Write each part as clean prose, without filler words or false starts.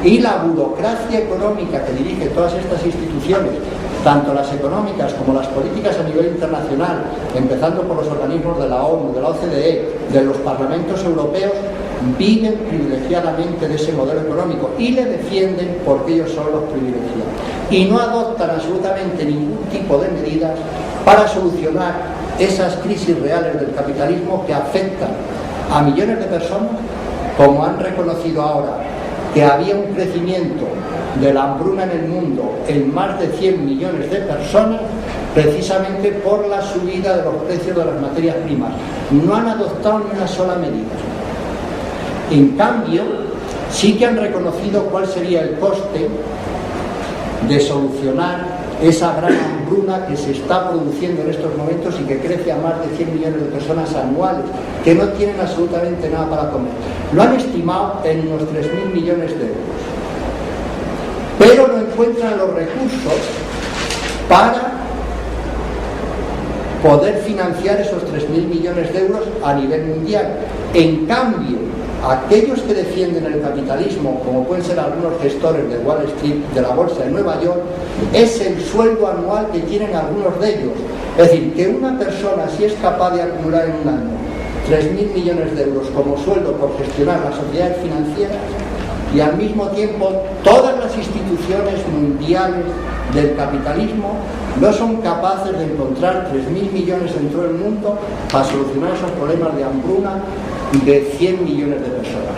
Y la burocracia económica que dirige todas estas instituciones, tanto las económicas como las políticas a nivel internacional, empezando por los organismos de la ONU, de la OCDE, de los parlamentos europeos, viven privilegiadamente de ese modelo económico y le defienden porque ellos son los privilegiados. Y no adoptan absolutamente ningún tipo de medidas para solucionar esas crisis reales del capitalismo que afectan a millones de personas, como han reconocido ahora que había un crecimiento de la hambruna en el mundo en más de 100 millones de personas, precisamente por la subida de los precios de las materias primas. No han adoptado ni una sola medida. En cambio, sí que han reconocido cuál sería el coste de solucionar esa gran hambruna que se está produciendo en estos momentos y que crece a más de 100 millones de personas anuales, que no tienen absolutamente nada para comer. Lo han estimado en unos 3.000 millones de euros. Pero no encuentran los recursos para poder financiar esos 3.000 millones de euros a nivel mundial. En cambio, aquellos que defienden el capitalismo, como pueden ser algunos gestores de Wall Street, de la Bolsa de Nueva York, es el sueldo anual que tienen algunos de ellos. Es decir, que una persona, si es capaz de acumular en un año 3.000 millones de euros como sueldo por gestionar las sociedades financieras, y al mismo tiempo todas las instituciones mundiales del capitalismo no son capaces de encontrar 3.000 millones en todo el mundo para solucionar esos problemas de hambruna de 100 millones de personas.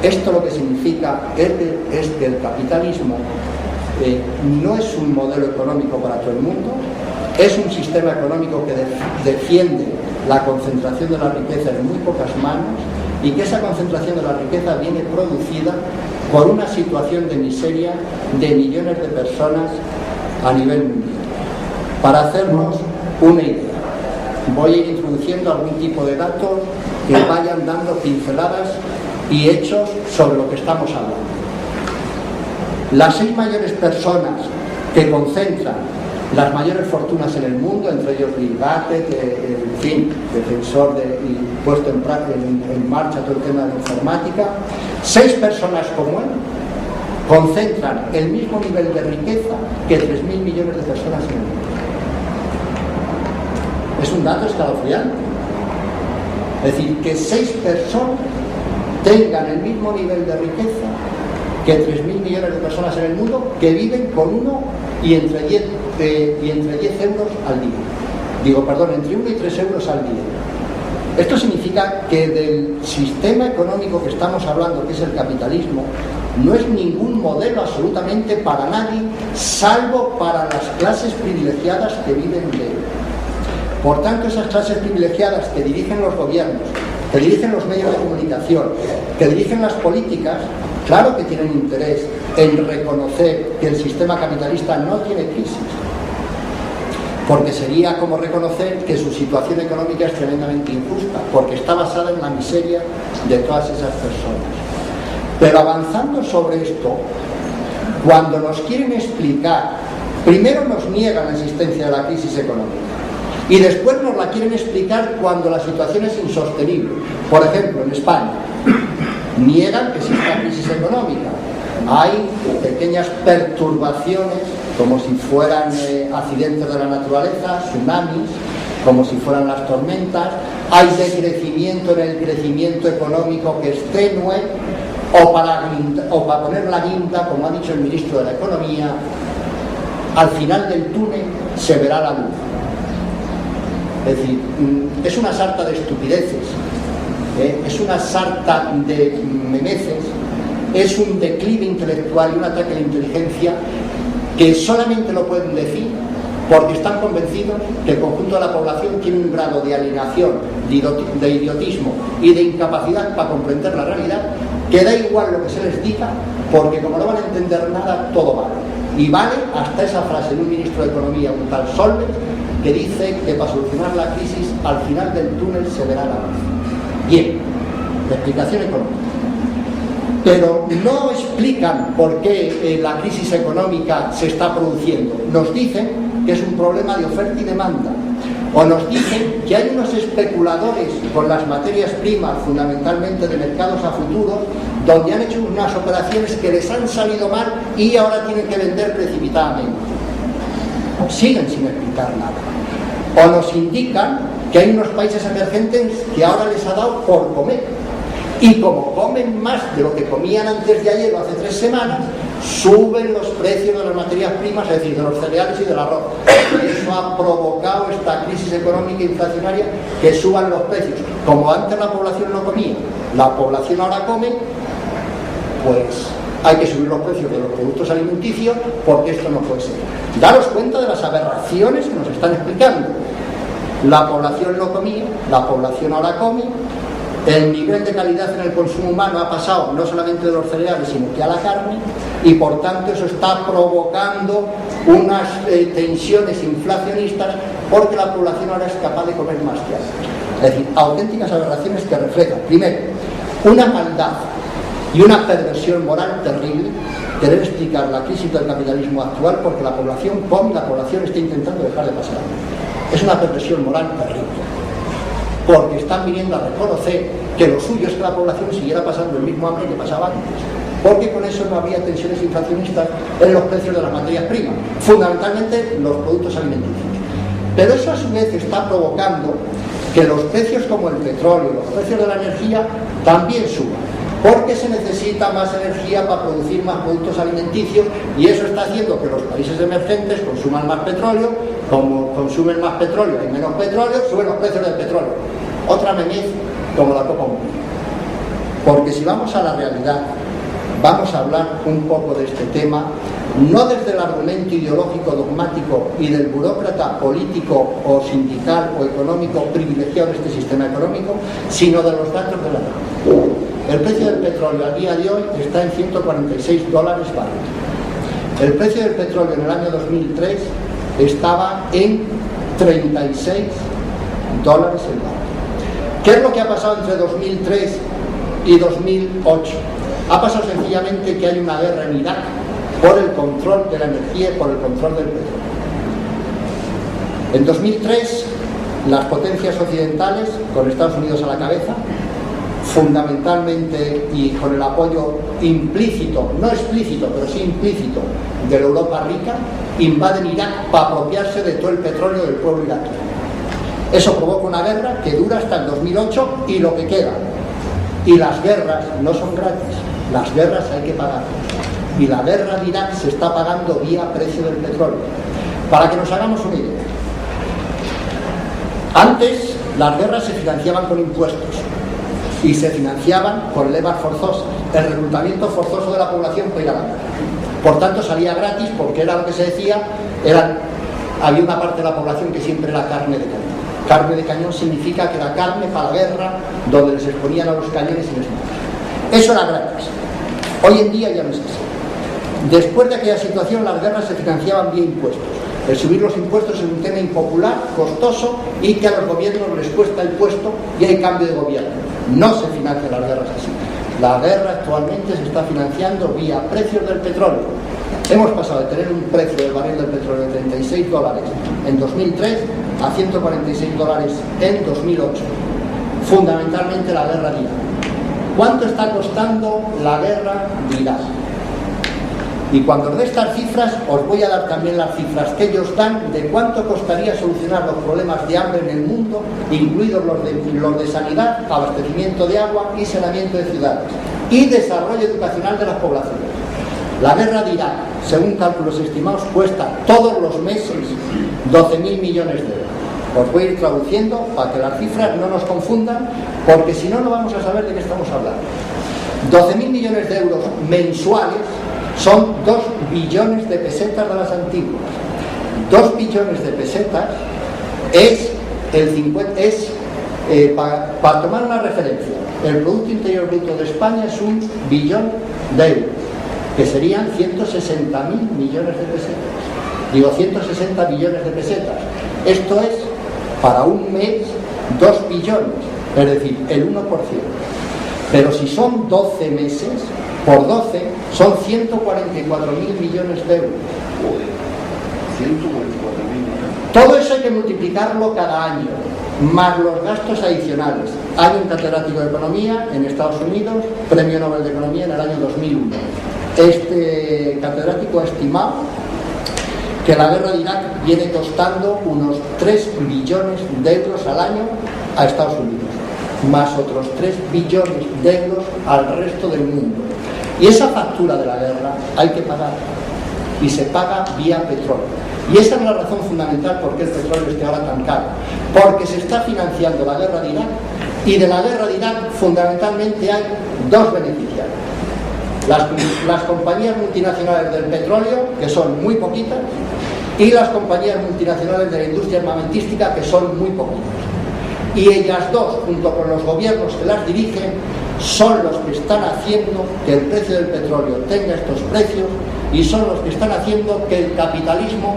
Esto lo que significa es que el capitalismo no es un modelo económico para todo el mundo, es un sistema económico que defiende la concentración de la riqueza en muy pocas manos, y que esa concentración de la riqueza viene producida por una situación de miseria de millones de personas a nivel mundial. Para hacernos una idea, voy a ir introduciendo algún tipo de datos que vayan dando pinceladas y hechos sobre lo que estamos hablando. Las 6 mayores personas que concentran las mayores fortunas en el mundo, entre ellos Bill Gates, en fin, defensor y puesto en marcha todo el tema de la informática, 6 personas como él concentran el mismo nivel de riqueza que 3.000 millones de personas en el mundo. Es un dato escalofriante. Es decir, que 6 personas tengan el mismo nivel de riqueza que 3.000 millones de personas en el mundo, que viven con 1 y entre 10 euros al día. Entre 1 y 3 euros al día. Esto significa que del sistema económico que estamos hablando, que es el capitalismo, no es ningún modelo absolutamente para nadie, salvo para las clases privilegiadas que viven de él. Por tanto, esas clases privilegiadas que dirigen los gobiernos, que dirigen los medios de comunicación, que dirigen las políticas, claro que tienen interés en reconocer que el sistema capitalista no tiene crisis, porque sería como reconocer que su situación económica es tremendamente injusta, porque está basada en la miseria de todas esas personas. Pero avanzando sobre esto, cuando nos quieren explicar, primero nos niegan la existencia de la crisis económica, y después nos la quieren explicar cuando la situación es insostenible. Por ejemplo, en España, niegan que exista crisis económica. Hay pequeñas perturbaciones, como si fueran accidentes de la naturaleza, tsunamis, como si fueran las tormentas. Hay decrecimiento en el crecimiento económico que es tenue, o para poner la guinda, como ha dicho el ministro de la Economía, al final del túnel se verá la luz. Es decir, es una sarta de estupideces, es una sarta de memeces, es un declive intelectual y un ataque a la inteligencia que solamente lo pueden decir porque están convencidos que el conjunto de la población tiene un grado de alienación, de idiotismo y de incapacidad para comprender la realidad, que da igual lo que se les diga, porque como no van a entender nada, todo vale. Y vale hasta esa frase de un ministro de Economía, un tal Solbes, que dice que para solucionar la crisis al final del túnel se verá la luz. Bien, la explicación económica. Pero no explican por qué la crisis económica se está produciendo. Nos dicen que es un problema de oferta y demanda. o nos dicen que hay unos especuladores con las materias primas, fundamentalmente de mercados a futuro, donde han hecho unas operaciones que les han salido mal y ahora tienen que vender precipitadamente. Siguen sin explicar nada. O nos indican que hay unos países emergentes que ahora les ha dado por comer. Y como comen más de lo que comían antes de ayer o hace 3 semanas, suben los precios de las materias primas, es decir, de los cereales y del arroz. Y eso ha provocado esta crisis económica e inflacionaria, que suban los precios. Como antes la población no comía, la población ahora come, pues hay que subir los precios de los productos alimenticios, porque esto no puede ser. Daros cuenta de las aberraciones que nos están explicando. La población no comía, la población ahora come. El nivel de calidad en el consumo humano ha pasado no solamente de los cereales, sino que a la carne, y por tanto eso está provocando unas tensiones inflacionistas, porque la población ahora es capaz de comer más que antes. Es decir, auténticas aberraciones que reflejan, primero, una maldad y una perversión moral terrible, que debe explicar la crisis del capitalismo actual, porque la población come, la población está intentando dejar de pasar. Es una perversión moral terrible, porque están viniendo a reconocer que lo suyo es que la población siguiera pasando el mismo hambre que pasaba antes, porque con eso no habría tensiones inflacionistas en los precios de las materias primas, fundamentalmente los productos alimenticios. Pero eso a su vez está provocando que los precios como el petróleo, los precios de la energía también suban, porque se necesita más energía para producir más productos alimenticios, y eso está haciendo que los países emergentes consuman más petróleo. Como consumen más petróleo y menos petróleo, suben los precios del petróleo. Otra memez como la Copa Mundial. Porque si vamos a la realidad, vamos a hablar un poco de este tema, no desde el argumento ideológico dogmático y del burócrata político o sindical o económico privilegiado de este sistema económico, sino de los datos de la realidad. El precio del petróleo al día de hoy está en $146 barril. El precio del petróleo en el año 2003 estaba en $36 el barril. ¿Qué es lo que ha pasado entre 2003 y 2008? Ha pasado sencillamente que hay una guerra en Irak por el control de la energía y por el control del petróleo. En 2003, las potencias occidentales, con Estados Unidos a la cabeza, fundamentalmente y con el apoyo implícito, no explícito, pero sí implícito, de la Europa rica, invaden Irak para apropiarse de todo el petróleo del pueblo iraquí. Eso provoca una guerra que dura hasta el 2008 y lo que queda. Y las guerras no son gratis, las guerras hay que pagar. Y la guerra de Irak se está pagando vía precio del petróleo. Para que nos hagamos una idea, antes las guerras se financiaban con impuestos y se financiaban con levas forzosas, el reclutamiento forzoso de la población para ir a la guerra. Por tanto salía gratis, porque era lo que se decía, había una parte de la población que siempre era carne de cañón. Carne de cañón significa que era carne para la guerra, donde les exponían a los cañones y les mataban. Eso era gratis. Hoy en día ya no es así. Después de aquella situación, las guerras se financiaban vía impuestos. El subir los impuestos es un tema impopular, costoso, y que a los gobiernos les cuesta el puesto y hay cambio de gobierno. No se financian las guerras así. La guerra actualmente se está financiando vía precios del petróleo. Hemos pasado de tener un precio del barril del petróleo de $36 en 2003 a $146 en 2008. Fundamentalmente la guerra de Irak. ¿Cuánto está costando la guerra de Irak? Y cuando os dé estas cifras, os voy a dar también las cifras que ellos dan de cuánto costaría solucionar los problemas de hambre en el mundo, incluidos los de sanidad, abastecimiento de agua y saneamiento de ciudades, y desarrollo educacional de las poblaciones. La guerra de Irak, según cálculos estimados, cuesta todos los meses 12.000 millones de euros. Os voy a ir traduciendo para que las cifras no nos confundan, porque si no, no vamos a saber de qué estamos hablando. 12.000 millones de euros mensuales son 2 billones de pesetas de las antiguas. 2 billones de pesetas es el 50, para tomar una referencia, el Producto Interior Bruto de España es 1 billón de euros, que serían 160.000 millones de pesetas. Digo, 160 billones de pesetas. Esto es, para un mes, 2 billones, es decir, el 1%. Pero si son 12 meses, por 12 son 144.000 millones de euros. 144.000 millones. Todo eso hay que multiplicarlo cada año, más los gastos adicionales. Hay un catedrático de Economía en Estados Unidos, Premio Nobel de Economía en el año 2001. Este catedrático ha estimado que la guerra de Irak viene costando unos 3 billones de euros al año a Estados Unidos, más otros 3 billones de euros al resto del mundo. Y esa factura de la guerra hay que pagar, y se paga vía petróleo. Y esa es la razón fundamental por qué el petróleo esté ahora tan caro, porque se está financiando la guerra de Irak, y de la guerra de Irak fundamentalmente hay dos beneficiarios: las compañías multinacionales del petróleo, que son muy poquitas, y las compañías multinacionales de la industria armamentística, que son muy poquitas. Y ellas dos, junto con los gobiernos que las dirigen, son los que están haciendo que el precio del petróleo tenga estos precios, y son los que están haciendo que el capitalismo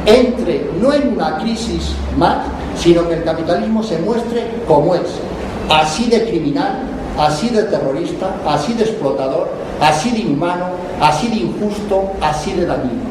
entre no en una crisis más, sino que el capitalismo se muestre como es, así de criminal, así de terrorista, así de explotador, así de inhumano, así de injusto, así de dañino.